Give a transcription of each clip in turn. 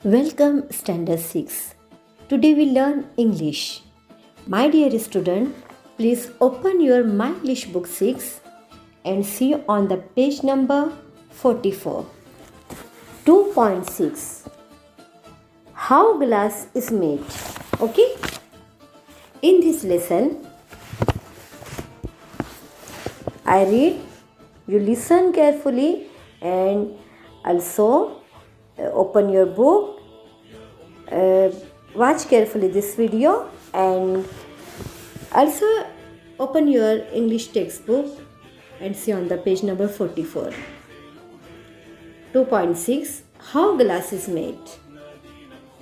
Welcome Standard 6. Today we learn English. My dear student, please open your My English book 6 and see on the page number 44. 2.6. How glass is made. Okay? In this lesson, I read, you listen carefully and also open your book, watch carefully this video and also open your English textbook and see on the page number 44. 2.6. How glass is made.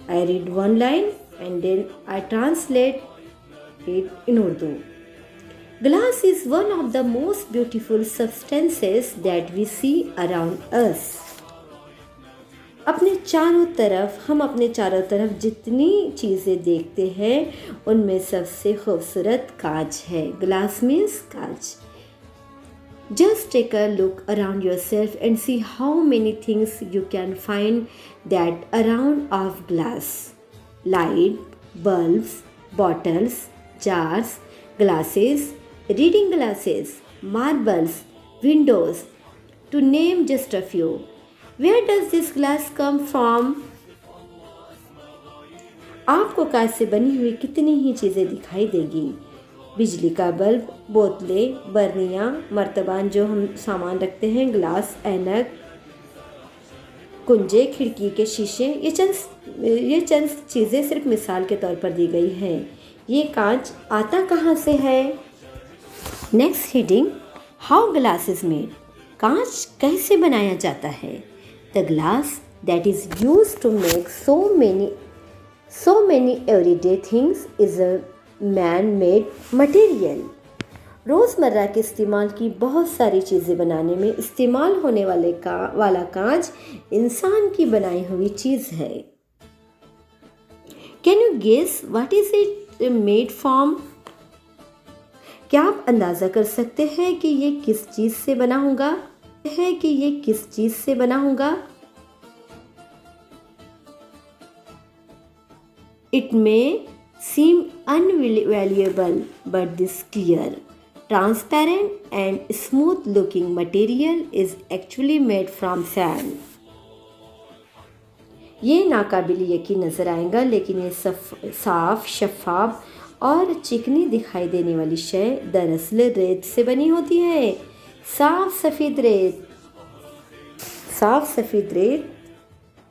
I read one line and then I translate it in Urdu. Glass is one of the most beautiful substances that we see around us. हम अपने चारों तरफ जितनी चीज़ें देखते हैं उनमें सबसे खूबसूरत कांच है. ग्लास मीन्स कांच. Just take a look around yourself and see how many things you can find that around of glass. Light, bulbs, bottles, jars, glasses, reading glasses, marbles, windows, to name just a few. Where does this glass come from? आपको कांच से बनी हुई कितनी ही चीज़ें दिखाई देगी. बिजली का बल्ब, बोतलें, बर्नियाँ, मर्तबान जो हम सामान रखते हैं, ग्लास, ऐनक, कुंजे, खिड़की के शीशे, ये चंद चीज़ें सिर्फ मिसाल के तौर पर दी गई हैं. ये कांच आता कहाँ से है? Next reading. How glass is made. कांच कैसे बनाया जाता है? The glass that is used to make so many everyday things is a man-made material. रोज़मर्रा के इस्तेमाल की बहुत सारी चीज़ें बनाने में इस्तेमाल होने वाला कांच इंसान की बनाई हुई चीज़ है. Can you guess what is it made from? क्या आप अंदाज़ा कर सकते हैं कि ये किस चीज़ से बना होगा? It may seem unvaluable, but this clear, transparent and smooth looking material is actually made from sand. ये नाकाबिल यकीन नज़र आएगा, लेकिन ये साफ, शफाफ और चिकनी दिखाई देने वाली शय दरअसल रेत से बनी होती है. साफ सफ़ेद रेत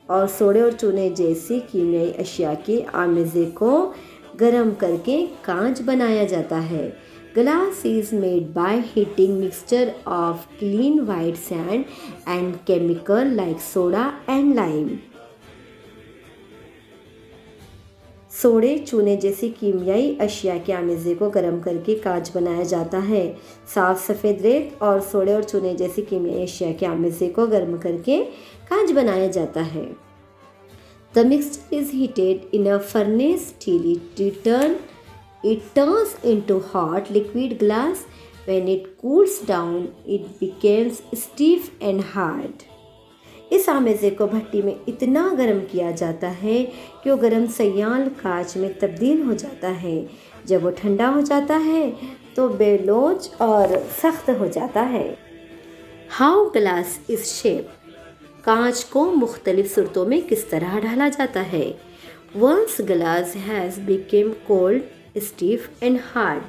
और सोडे और चूने जैसी कीमियाई अशिया के आमेज़े को गर्म करके कांच बनाया जाता है. Glass is made by heating mixture of clean white sand and chemical like soda and lime. सोडे चूने जैसी कीमियाई अशिया के आमेज़े को गर्म करके कांच बनाया जाता है. साफ सफ़ेद रेत और सोडे और चूने जैसी कीमियाई अशिया के आमेज़े को गर्म करके कांच बनाया जाता है. The mixture is heated in a furnace till it turns into hot liquid glass. When it cools down, it becomes stiff and hard. इस आमेज़े को भट्टी में इतना गर्म किया जाता है कि वो गर्म सयाल कांच में तब्दील हो जाता है. जब वो ठंडा हो जाता है तो बेलोच और सख्त हो जाता है. How glass is shape. कांच को मुख्तलिफ सूरतों में किस तरह ढाला जाता है. Once glass has become cold, stiff and hard.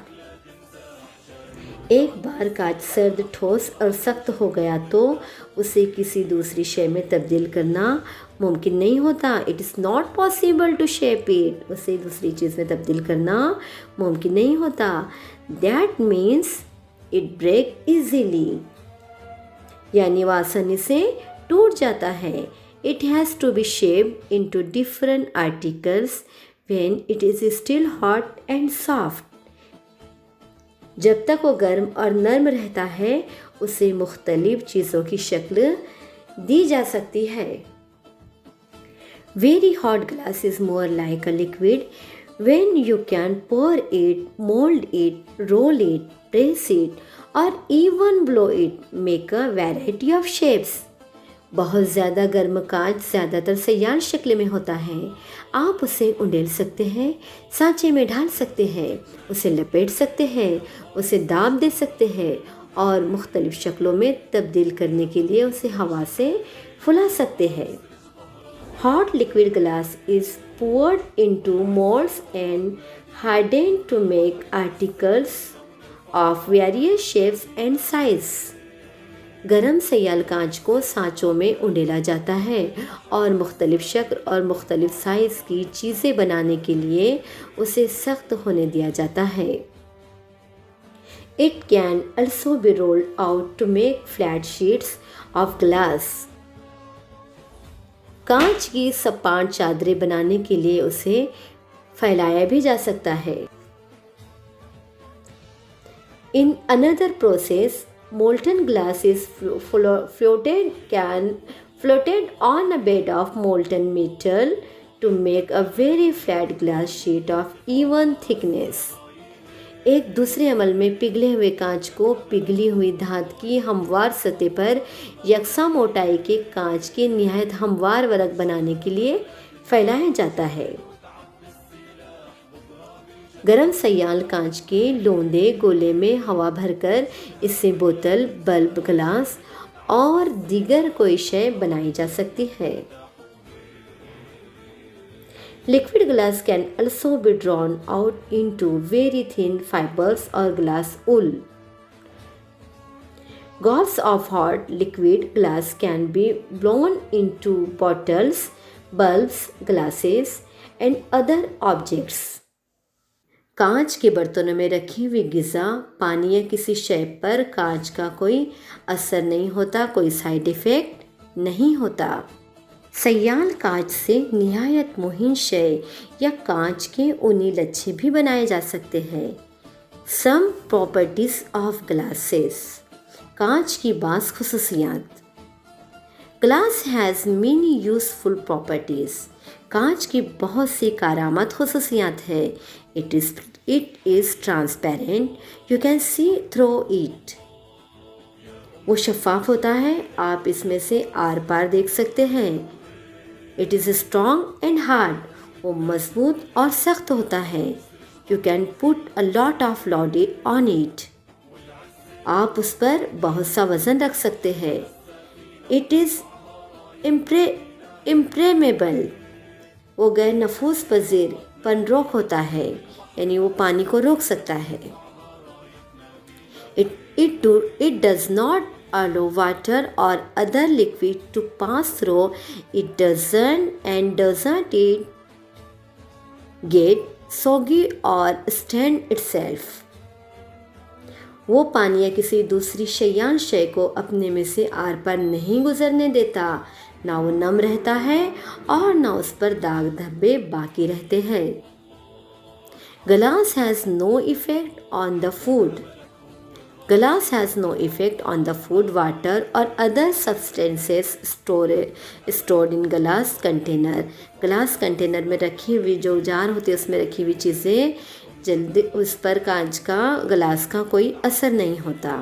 एक बार कांच सर्द, ठोस और सख्त हो गया तो उसे किसी दूसरी शय में तब्दील करना मुमकिन नहीं होता. It is not possible to shape it. उसे दूसरी चीज़ में तब्दील करना मुमकिन नहीं होता. That means it break easily. यानी वह आसानी से टूट जाता है. It has to be shaped into different articles when it is still hot and soft. जब तक वो गर्म और नर्म रहता है उसे मुख्तलिफ चीज़ों की शक्ल दी जा सकती है. Very hot glass is more like a liquid when you can pour it, mold it, roll it, press it or even blow it, make a variety of shapes. बहुत ज़्यादा गर्म कांच ज़्यादातर सयान शक्ल में होता है। आप उसे उंडेल सकते हैं, सांचे में ढाल सकते हैं, उसे लपेट सकते हैं, उसे दाब दे सकते हैं और मुख्तलिफ शक्लों में तब्दील करने के लिए उसे हवा से फुला सकते हैं। Hot liquid glass is poured into molds and hardened to make articles of various shapes and size. गरम सयाल कांच को सांचों में उंडेला जाता है और मुख्तलिफ शक्ल और मुख्तलिफ साइज़ की चीज़ें बनाने के लिए उसे सख्त होने दिया जाता है। It can also be rolled out to make flat sheets of glass. कांच की सपाट चादरें बनाने के लिए उसे फैलाया भी जा सकता है। In another process, molten glass is floated on a bed of molten metal to make a very flat glass sheet of even thickness. एक दूसरे अमल में पिघले हुए कांच को पिघली हुई धात की हमवार सतह पर यकसा मोटाई के कांच के निहायत हमवार वर्क बनाने के लिए फैलाया जाता है। गरम सयाल कांच के लोंदे गोले में हवा भरकर इससे बोतल, बल्ब, ग्लास और दीगर कोई शय बनाई जा सकती है। Liquid glass can also be drawn out into very thin fibers or glass wool. Gobs of hot liquid glass can be blown into bottles, bulbs, glasses, and other objects. कांच के बर्तनों में रखी हुई ग़िज़ा, पानी या किसी शय पर कांच का कोई असर नहीं होता, कोई साइड इफ़ेक्ट नहीं होता। सयाल कांच से निहायत मुहिम शय या कांच के ऊनी लच्छे भी बनाए जा सकते हैं। Some properties of glasses. कांच की बास खुसूसियात। Glass has many useful properties. कांच की बहुत सी कारामद खुसूसियात है। It is transparent, you can see through it. वो शफाफ होता है, आप इसमें से आर पार देख सकते हैं। It is strong and hard, वो मजबूत और सख्त होता है। You can put a lot of load on it, आप उस पर बहुत सा वज़न रख सकते हैं। इट इज़ इम्प्रेमेबल, वो गैर नफूस पजीर पनरोक होता है, यानी वो पानी को रोक सकता है। It does not allow water or other liquid to pass through. It doesn't get soggy or stain itself. वो पानी या किसी दूसरी शैयान शय को अपने में से आर पार नहीं गुजरने देता, ना वो नम रहता है और ना उस पर दाग धब्बे बाकी रहते हैं। Glass has no effect on the food. Glass has no effect on the food, water or other substances stored in glass container. Glass container में रखी हुई जो जार होती है उसमें रखी हुई चीज़ें जल्दी उस पर कांच का ग्लास का कोई असर नहीं होता।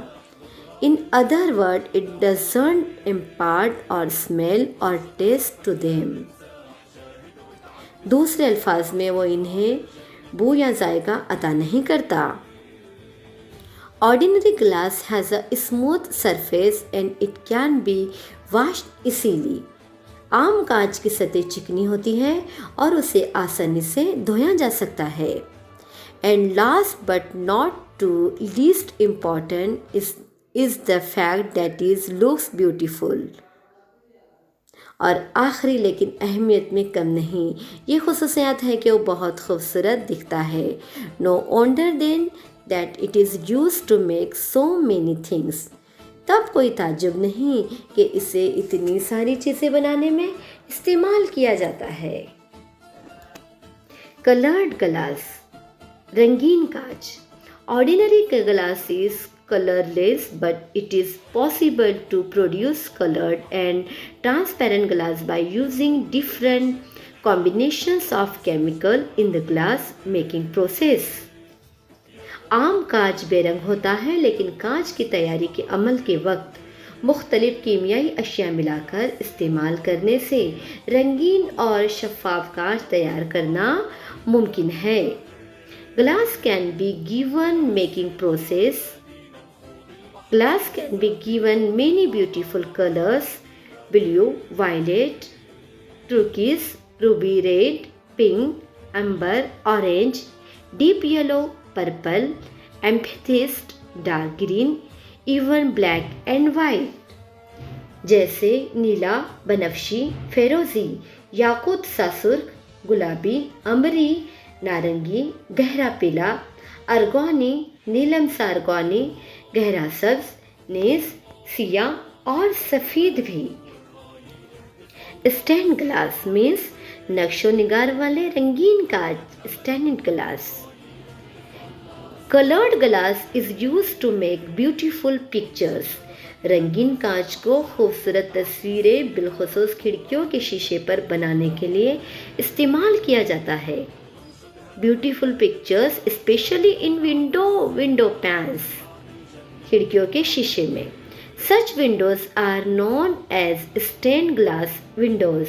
In other words, it doesn't impart or smell or taste to them. दूसरे अल्फाज में वो इन्हें बू या जायका अता नहीं करता। Ordinary glass has a smooth surface and it can be washed easily. आम कांच की सतह चिकनी होती है और उसे आसानी से धोया जा सकता है। And last but not to least important is the fact that it looks beautiful. और आखिरी लेकिन अहमियत में कम नहीं, ये खुसूसियात है कि वो बहुत खूबसूरत दिखता है। No wonder then that it is used to make so many things. तब कोई ताज्जुब नहीं कि इसे इतनी सारी चीज़ें बनाने में इस्तेमाल किया जाता है। Colored glass, रंगीन कांच। Ordinary glass is colorless, but it is possible to produce colored and transparent glass by using different combinations of chemical in the glass making process. आम कांच बेरंग होता है, लेकिन कांच की तैयारी के अमल के वक्त मुख्तलिफ कीमियाई अशिया मिलाकर इस्तेमाल करने से रंगीन और शफ़ाफ कांच तैयार करना मुमकिन है। Glass can be given making process. Glass can be given many beautiful colors: blue, violet, turquoise, ruby red, pink, amber, orange, deep yellow, purple, amethyst, dark green, even black and white। जैसे नीला, बनफशी, फेरोजी, याकूत सा सुर्ख, गुलाबी, ambery, नारंगी, गहरा पीला, अर्गोनी, नीलम सा अर्गोनी, गहरा सब्ज, नेस, सिया और सफ़ेद भी। स्टेन ग्लास मीन्स नक्शो निगार वाले रंगीन कांच, stained glass. Coloured glass is use to make beautiful pictures. रंगीन कांच को खूबसूरत तस्वीरें बिलखुसूस खिड़कियों के शीशे पर बनाने के लिए इस्तेमाल किया जाता है। Beautiful pictures specially in window panes, खिड़कियों के शीशे में। Such windows are known as stained glass windows.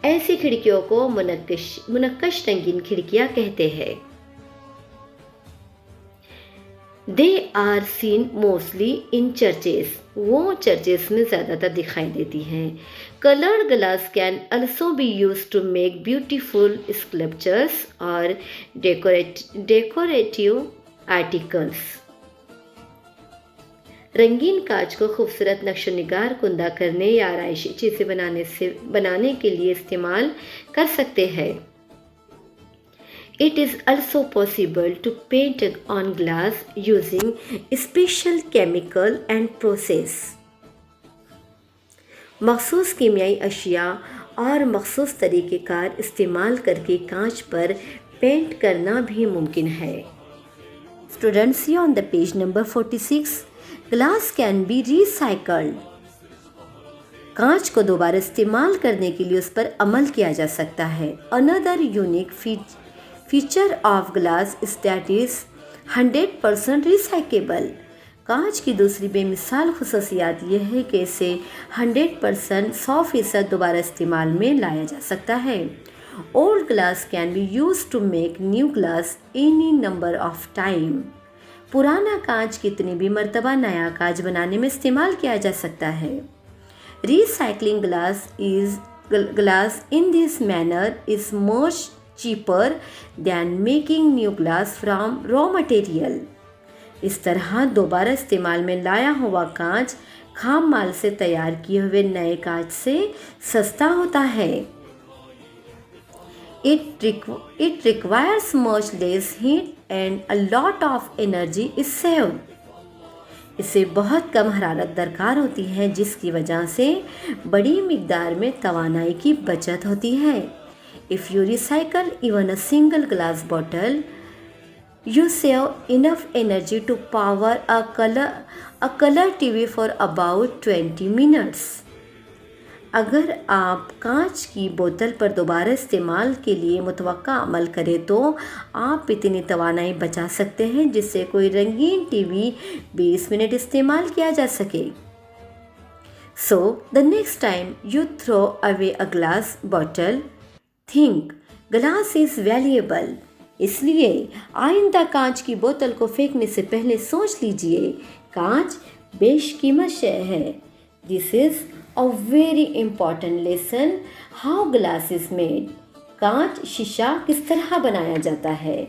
ऐसी खिड़कियों को मुनक्कश रंगीन खिड़कियां कहते हैं। They are seen mostly in churches. वो चर्चेस में ज़्यादातर दिखाई देती हैं। Coloured glass can also be use to make beautiful sculptures और डेकोरेटिव आर्टिकल्स। रंगीन कांच को खूबसूरत नक्शोनिगार, कुंदा करने या आराइशी चीज़ें बनाने के लिए इस्तेमाल कर सकते हैं। It is also possible to paint on glass using special chemical and process। मखसूस कीमियाई अशिया और मखसूस तरीक़ेकार इस्तेमाल करके कांच पर पेंट करना भी मुमकिन है। Students, see on the page number 46, glass can be recycled। कांच को दोबारा इस्तेमाल करने के लिए उस पर अमल किया जा सकता है। Another unique feature of glass is that is 100% recyclable। कांच की दूसरी बेमिसाल खुसूसियात यह है कि इसे 100% दोबारा इस्तेमाल में लाया जा सकता है। Old glass can be use to make new glass any number of time. पुराना कांच कितनी भी मर्तबा नया कांच बनाने में इस्तेमाल किया जा सकता है। Recycling glass in this manner is much cheaper than making new glass from raw material। इस तरह दोबारा इस्तेमाल में लाया हुआ कांच खाम माल से तैयार किए हुए नए कांच से सस्ता होता है। It requires much less heat and a lot of energy is saved। इससे बहुत कम हरारत दरकार होती है जिसकी वजह से बड़ी मिकदार में तवानाई की बचत होती है। If you recycle even a single glass bottle, you save enough energy to power a color TV for about 20 minutes। अगर आप कांच की बोतल पर दोबारा इस्तेमाल के लिए मुतवक्का अमल करें तो आप इतनी तवानाई बचा सकते हैं जिससे कोई रंगीन टीवी 20 मिनट इस्तेमाल किया जा सके। So the next time you throw away a glass bottle, think glass is valuable. इसलिए आइंदा कांच की बोतल को फेंकने से पहले सोच लीजिए, कांच बेशकीमत शय है। This is a very important lesson how glass is made. कांच शीशा किस तरह बनाया जाता है।